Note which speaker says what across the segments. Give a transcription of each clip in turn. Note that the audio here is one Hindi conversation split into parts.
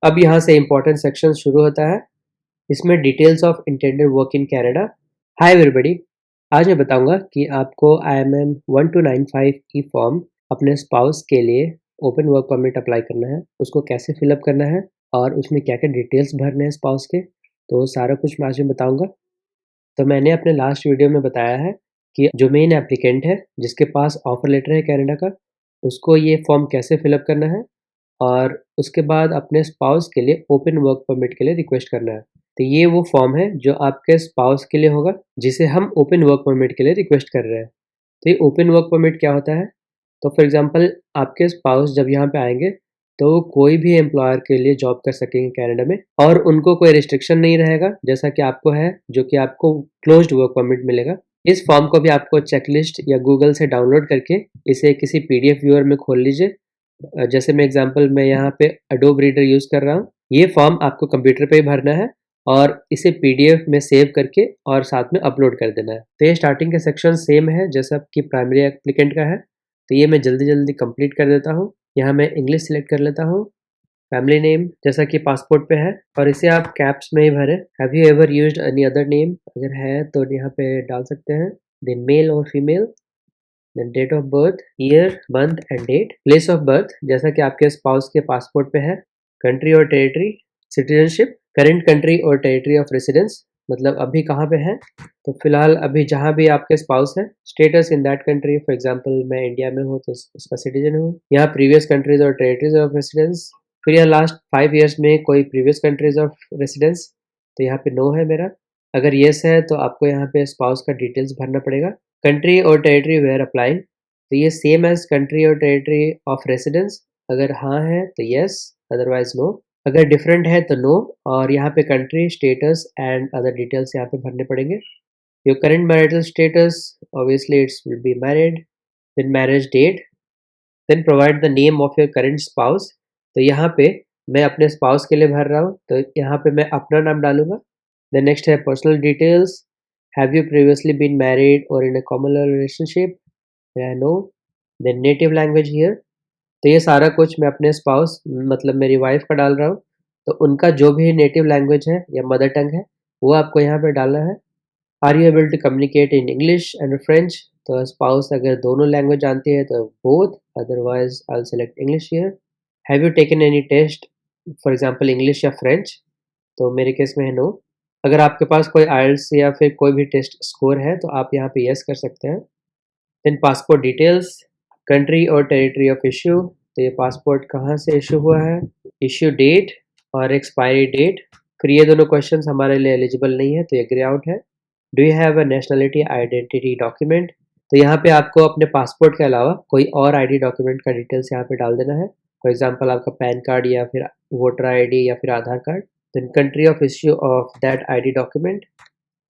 Speaker 1: अब यहाँ से इम्पोर्टेंट सेक्शन शुरू होता है। इसमें details of intended work in Canada. Hi everybody, आज मैं बताऊंगा कि आपको IMM 1295 ई फॉर्म अपने स्पाउस के लिए ओपन वर्क परमिट अप्लाई करना है, उसको कैसे फिलअप करना है और उसमें क्या क्या डिटेल्स भरने हैं स्पाउस के, तो सारा कुछ मैं आज में बताऊंगा। तो मैंने अपने लास्ट वीडियो में बताया है कि जो मेन एप्लीकेंट है जिसके पास ऑफर लेटर है कनाडा का, उसको ये फॉर्म कैसे फिलअप करना है और उसके बाद अपने स्पाउस के लिए ओपन वर्क परमिट के लिए रिक्वेस्ट करना है। तो ये वो फॉर्म है जो आपके स्पाउस के लिए होगा, जिसे हम ओपन वर्क परमिट के लिए रिक्वेस्ट कर रहे हैं। तो ये ओपन वर्क परमिट क्या होता है? तो फॉर एग्जांपल आपके स्पाउस जब यहाँ पे आएंगे तो वो कोई भी एम्प्लॉयर के लिए जॉब कर सकेंगे कनाडा में, और उनको कोई रिस्ट्रिक्शन नहीं रहेगा जैसा कि आपको है, जो कि आपको क्लोज्ड वर्क परमिट मिलेगा। इस फॉर्म को भी आपको चेकलिस्ट या गूगल से डाउनलोड करके इसे किसी PDF व्यूअर में खोल लीजिए। जैसे मैं एग्जांपल में यहाँ पे एडोब रीडर यूज कर रहा हूँ। ये फॉर्म आपको कंप्यूटर पे ही भरना है और इसे PDF में सेव करके और साथ में अपलोड कर देना है। तो ये स्टार्टिंग के सेक्शन सेम है जैसा कि प्राइमरी एप्लीकेंट का है। तो ये मैं जल्दी जल्दी कंप्लीट कर देता हूँ। यहाँ मैं इंग्लिश सिलेक्ट कर लेता हूँ। फैमिली नेम जैसा कि पासपोर्ट पे है, और इसे आप कैप्स में ही भरें। Have you ever used any other name, अगर है तो यहाँ पे डाल सकते हैं। देन मेल और female, then date of birth, year month and date. Place of birth जैसा कि आपके स्पाउस के पासपोर्ट पे है। कंट्री और टेरिटरी, सिटीजनशिप, करेंट कंट्री और टेरिटरी ऑफ रेसिडेंस, मतलब अभी कहाँ पे है, तो फिलहाल अभी जहाँ भी आपके स्पाउस है। Status in that country, for example मैं इंडिया में हूँ तो उसका सिटीजन हूँ। यहाँ प्रीवियस कंट्रीज और टेरिटरीज ऑफ रेसिडेंस, फिर यहाँ लास्ट 5 ईयर्स में कोई प्रीवियस कंट्रीज ऑफ रेसिडेंस, तो यहाँ पे नो है मेरा। अगर येस है तो आपको यहाँ पे स्पाउस का डिटेल्स भरना पड़ेगा। कंट्री और टेरिटरी वेयर अप्लाइंग, तो ये सेम एज कंट्री और टेरिटरी ऑफ रेसिडेंस। अगर हाँ है तो येस, अदरवाइज नो। अगर डिफरेंट है तो नो, और यहाँ पे country, status and other details यहाँ पे भरने पड़ेंगे। Your current marital status, obviously it's will be married. Then marriage date, then provide the name of your current spouse. तो यहाँ पे मैं अपने स्पाउस के लिए भर रहा हूँ, तो यहाँ पे मैं अपना नाम डालूंगा। देन नेक्स्ट है personal details. Have you previously been married or in a common law relationship? No. Then native language here, तो ये सारा कुछ मैं अपने स्पाउस मतलब मेरी वाइफ का डाल रहा हूँ। तो उनका जो भी नेटिव लैंग्वेज है या मदर टंग है वो आपको यहाँ पे डालना है। Are you able to communicate in English and French, तो स्पाउस अगर दोनों लैंग्वेज जानती है तो both, otherwise I will select English here. Have you taken any test, for example English या फ्रेंच, तो मेरे केस में है नो। अगर आपके पास कोई IELTS या फिर कोई भी टेस्ट स्कोर है तो आप यहाँ पे यस कर सकते हैं। देन पासपोर्ट डिटेल्स, कंट्री और टेरिटरी ऑफ इश्यू, तो ये पासपोर्ट कहाँ से इशू हुआ है, इश्यू डेट और एक्सपायरी डेट। फिर ये दोनों क्वेश्चंस हमारे लिए एलिजिबल नहीं है तो ये ग्रे आउट है। Do you have a nationality identity document, तो यहाँ पे आपको अपने पासपोर्ट के अलावा कोई और ID डॉक्यूमेंट का डिटेल्स यहाँ पे डाल देना है। फॉर एग्जाम्पल आपका पैन कार्ड या फिर वोटर ID या फिर Aadhaar card. Then country of issue of that ID document,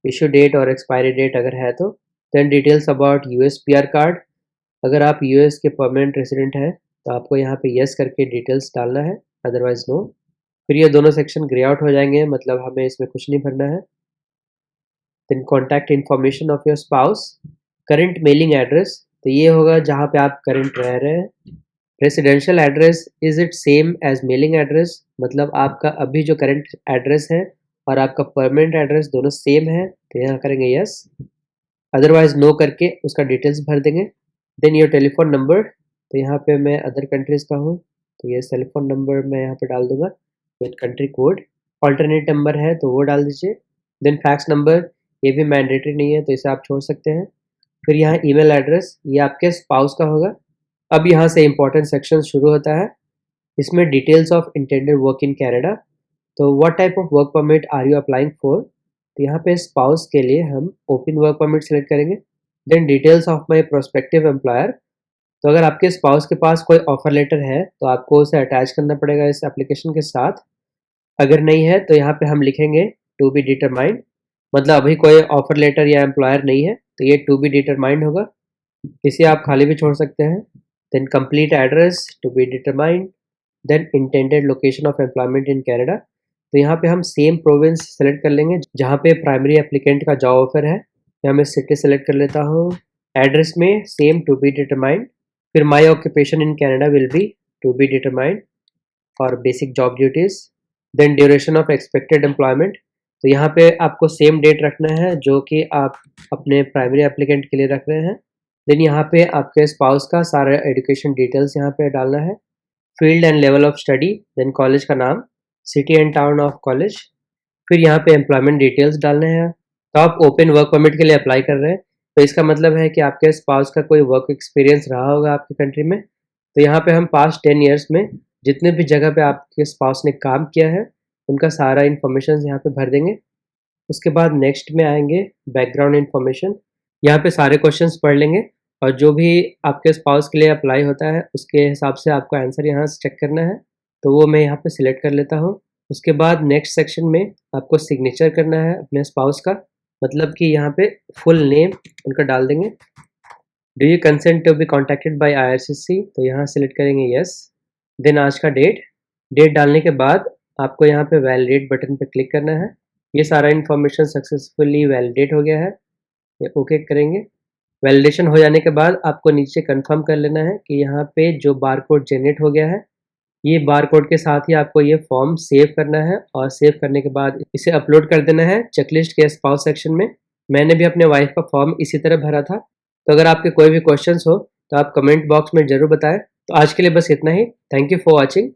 Speaker 1: issue date और एक्सपायरी डेट अगर है तो। Then details about US PR card, अगर आप US के परमानेंट रेसिडेंट हैं तो आपको यहाँ पे यस करके डिटेल्स डालना है, अदरवाइज नो। फिर ये दोनों सेक्शन ग्रे आउट हो जाएंगे, मतलब हमें इसमें कुछ नहीं भरना है। Then contact information of your spouse, current mailing address, तो ये होगा जहाँ पे आप करंट रह रहे हैं। Residential address, is it same as mailing address, मतलब आपका अभी जो करंट एड्रेस है और आपका परमानेंट एड्रेस दोनों सेम है, तो यहाँ करेंगे यस, अदरवाइज नो करके उसका डिटेल्स भर देंगे। देन योर टेलीफोन नंबर, तो यहाँ पे मैं अदर कंट्रीज का हूँ तो ये टेलीफोन नंबर मैं यहाँ पे डाल दूंगा with country code. Alternate number है तो वो डाल दीजिए। देन फैक्स नंबर, ये भी मैंडेटरी नहीं है तो इसे आप छोड़ सकते हैं। फिर यहाँ ईमेल एड्रेस, ये आपके स्पाउस का होगा। अब यहाँ से इम्पोर्टेंट सेक्शन शुरू होता है। इसमें details of intended work in Canada, तो what type of work permit are you applying for, तो यहाँ पे स्पाउस के लिए हम ओपन वर्क परमिट सेलेक्ट करेंगे। Then details of my prospective employer, तो अगर आपके स्पाउस के पास कोई ऑफर लेटर है तो आपको उसे अटैच करना पड़ेगा इस एप्लीकेशन के साथ। अगर नहीं है तो यहाँ पे हम लिखेंगे टू बी डिटरमाइंड, मतलब अभी कोई ऑफर लेटर या एम्प्लॉयर नहीं है तो ये टू बी डिटरमाइंड होगा, इसे आप खाली भी छोड़ सकते हैं। Then complete address to be determined, then intended location of employment in Canada, तो यहाँ पे हम सेम प्रोविंस सेलेक्ट कर लेंगे जहाँ पे प्राइमरी एप्लीकेंट का जॉब ऑफर है। यहाँ मैं सिटी सेलेक्ट कर लेता हूँ। एड्रेस में सेम टू बी डिटरमाइंड। फिर my occupation in Canada will be to be determined और basic job duties. Then duration of expected employment, तो यहाँ पे आपको सेम डेट रखना है जो कि आप अपने प्राइमरी एप्लीकेंट के लिए रख रहे हैं। देन यहाँ पे आपके स्पाउस का सारा एजुकेशन डिटेल्स यहाँ पे डालना है। Field and level of study, then college का नाम, city and town of college, फिर यहाँ पे एम्प्लॉयमेंट डिटेल्स डालने हैं। तो आप ओपन वर्क परमिट के लिए अप्लाई कर रहे हैं, तो इसका मतलब है कि आपके स्पाउस का कोई वर्क एक्सपीरियंस रहा होगा आपकी कंट्री में। तो यहाँ पे हम पास्ट 10 ईयर्स में जितने भी जगह पे आपके स्पाउस ने काम किया है उनका सारा इन्फॉर्मेशन यहाँ पे भर देंगे। उसके बाद नेक्स्ट में आएंगे बैकग्राउंड इन्फॉर्मेशन, यहाँ पे सारे क्वेश्चंस पढ़ लेंगे और जो भी आपके स्पाउस के लिए अप्लाई होता है उसके हिसाब से आपको आंसर यहाँ से चेक करना है, तो वो मैं यहाँ पे सिलेक्ट कर लेता हूँ। उसके बाद नेक्स्ट सेक्शन में आपको सिग्नेचर करना है अपने स्पाउस का, मतलब कि यहाँ पे फुल नेम उनका डाल देंगे। Do you consent to be contacted by IRCC, तो यहाँ सेलेक्ट करेंगे यस। देन आज का डेट डालने के बाद आपको यहाँ पे वैलिडेट बटन पे क्लिक करना है। ये सारा इन्फॉर्मेशन सक्सेसफुली वैलिडेट हो गया है, ये ओके करेंगे। वैलिडेशन हो जाने के बाद आपको नीचे कंफर्म कर लेना है कि यहाँ पे जो बार कोड जनरेट हो गया है, ये बार कोड के साथ ही आपको ये फॉर्म सेव करना है और सेव करने के बाद इसे अपलोड कर देना है चेकलिस्ट के स्पाउस सेक्शन में। मैंने भी अपने वाइफ का फॉर्म इसी तरह भरा था। तो अगर आपके कोई भी क्वेश्चंस हो तो आप कमेंट बॉक्स में ज़रूर बताएं। तो आज के लिए बस इतना ही। Thank you for watching.